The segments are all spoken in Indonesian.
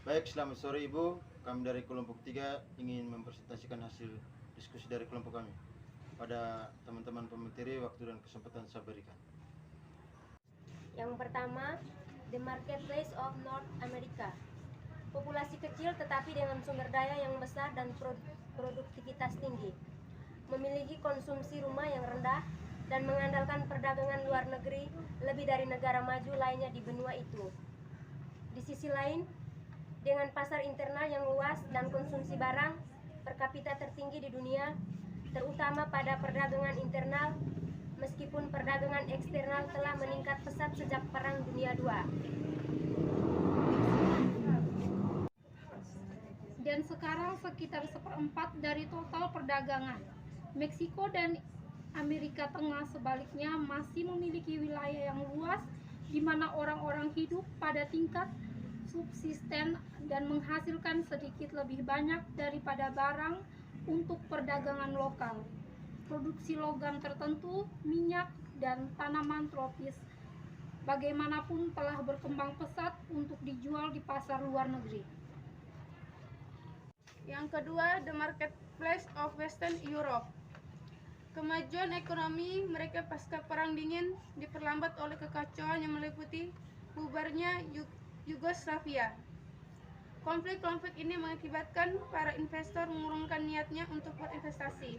Baik, selamat sore Ibu. Kami dari kelompok 3 ingin mempresentasikan hasil diskusi dari kelompok kami. Pada teman-teman pemateri, waktu dan kesempatan saya berikan. Yang pertama, the marketplace of North America. Populasi kecil tetapi dengan sumber daya yang besar dan produktivitas tinggi. Memiliki konsumsi rumah yang rendah dan mengandalkan perdagangan luar negeri lebih dari negara maju lainnya di benua itu. Di sisi lain, dengan pasar internal yang luas dan konsumsi barang per kapita tertinggi di dunia, terutama pada perdagangan internal, meskipun perdagangan eksternal telah meningkat pesat sejak Perang Dunia II. Dan sekarang sekitar seperempat dari total perdagangan. Meksiko dan Amerika Tengah sebaliknya masih memiliki wilayah yang luas di mana orang-orang hidup pada tingkat subsisten dan menghasilkan sedikit lebih banyak daripada barang untuk perdagangan lokal. Produksi logam tertentu, minyak, dan tanaman tropis bagaimanapun telah berkembang pesat untuk dijual di pasar luar negeri. Yang kedua, the marketplace of Western Europe. Kemajuan ekonomi mereka pasca Perang Dingin diperlambat oleh kekacauan yang meliputi bubarnya Yugoslavia. Konflik-konflik ini mengakibatkan para investor mengurungkan niatnya untuk berinvestasi.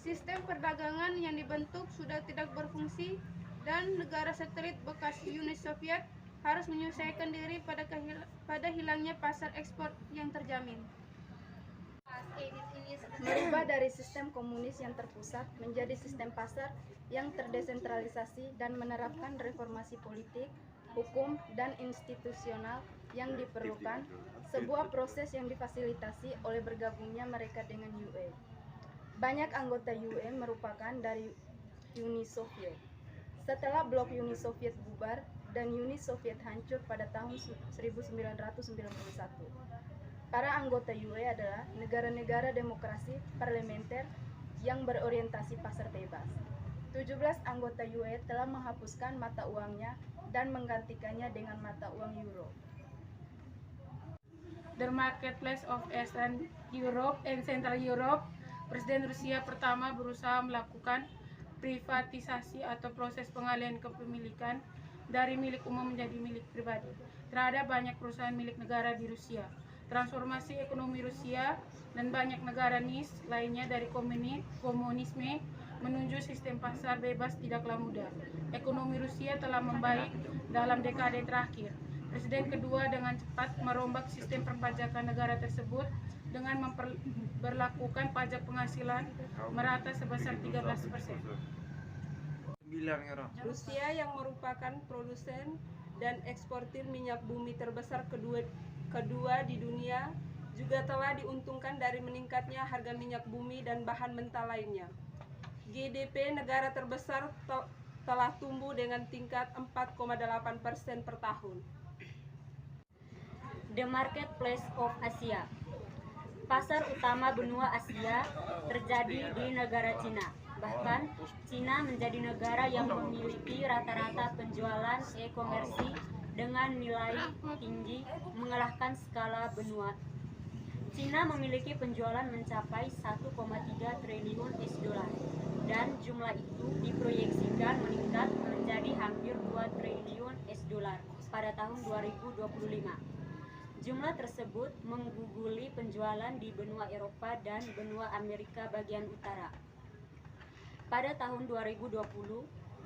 Sistem perdagangan yang dibentuk sudah tidak berfungsi dan negara satelit bekas Uni Soviet harus menyesuaikan diri pada hilangnya pasar ekspor yang terjamin. Merubah dari sistem komunis yang terpusat menjadi sistem pasar yang terdesentralisasi dan menerapkan reformasi politik, hukum, dan institusional yang diperlukan, sebuah proses yang difasilitasi oleh bergabungnya mereka dengan UE. Banyak anggota UE merupakan dari Uni Soviet. Setelah blok Uni Soviet bubar dan Uni Soviet hancur pada tahun 1991, para anggota UE adalah negara-negara demokrasi parlementer yang berorientasi pasar bebas. 17 anggota UE telah menghapuskan mata uangnya dan menggantikannya dengan mata uang euro. The marketplace of Eastern Europe and Central Europe. Presiden Rusia pertama berusaha melakukan privatisasi atau proses pengalihan kepemilikan dari milik umum menjadi milik pribadi terhadap banyak perusahaan milik negara di Rusia. Transformasi ekonomi Rusia dan banyak negara NIS lainnya dari komunisme menuju sistem pasar bebas tidaklah mudah. Ekonomi Rusia telah membaik dalam dekade terakhir. Presiden kedua dengan cepat merombak sistem perpajakan negara tersebut dengan memperlakukan pajak penghasilan merata sebesar 13%. Rusia yang merupakan produsen dan eksportir minyak bumi terbesar kedua di dunia juga telah diuntungkan dari meningkatnya harga minyak bumi dan bahan mentah lainnya. GDP negara terbesar telah tumbuh dengan tingkat 4,8% per tahun. The marketplace of Asia. Pasar utama benua Asia terjadi di negara Cina. Bahkan, Cina menjadi negara yang memiliki rata-rata penjualan e-komersi dengan nilai tinggi mengalahkan skala benua. Cina memiliki penjualan mencapai 1,3 triliun US$ dan jumlah itu diproyeksikan meningkat menjadi hampir 2 triliun US$ pada tahun 2025. Jumlah tersebut mengguguli penjualan di benua Eropa dan benua Amerika bagian utara. Pada tahun 2020,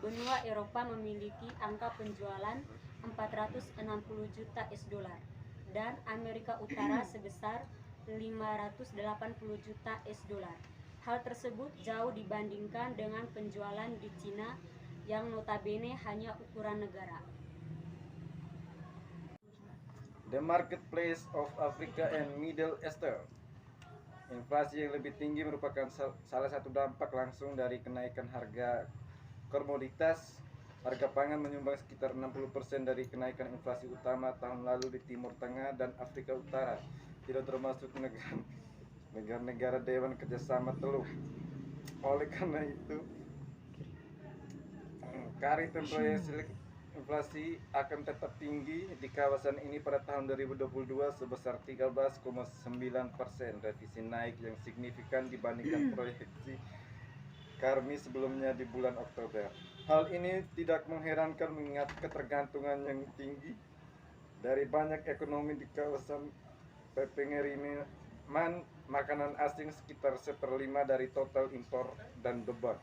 benua Eropa memiliki angka penjualan 460 juta US$ dan Amerika Utara sebesar 580 juta US$. Hal tersebut jauh dibandingkan dengan penjualan di Cina yang notabene hanya ukuran negara. The marketplace of Africa and Middle East. Inflasi yang lebih tinggi merupakan salah satu dampak langsung dari kenaikan harga komoditas. Harga pangan menyumbang sekitar 60% dari kenaikan inflasi utama tahun lalu di Timur Tengah dan Afrika Utara, tidak termasuk negara-negara Dewan Kerjasama Teluk. Oleh karena itu, kari inflasi akan tetap tinggi di kawasan ini pada tahun 2022 sebesar 13,9%, revisi naik yang signifikan dibandingkan proyeksi kami sebelumnya di bulan Oktober. Hal ini tidak mengherankan mengingat ketergantungan yang tinggi dari banyak ekonomi di kawasan pengiriman makanan asing sekitar 1/5 dari total impor dan beban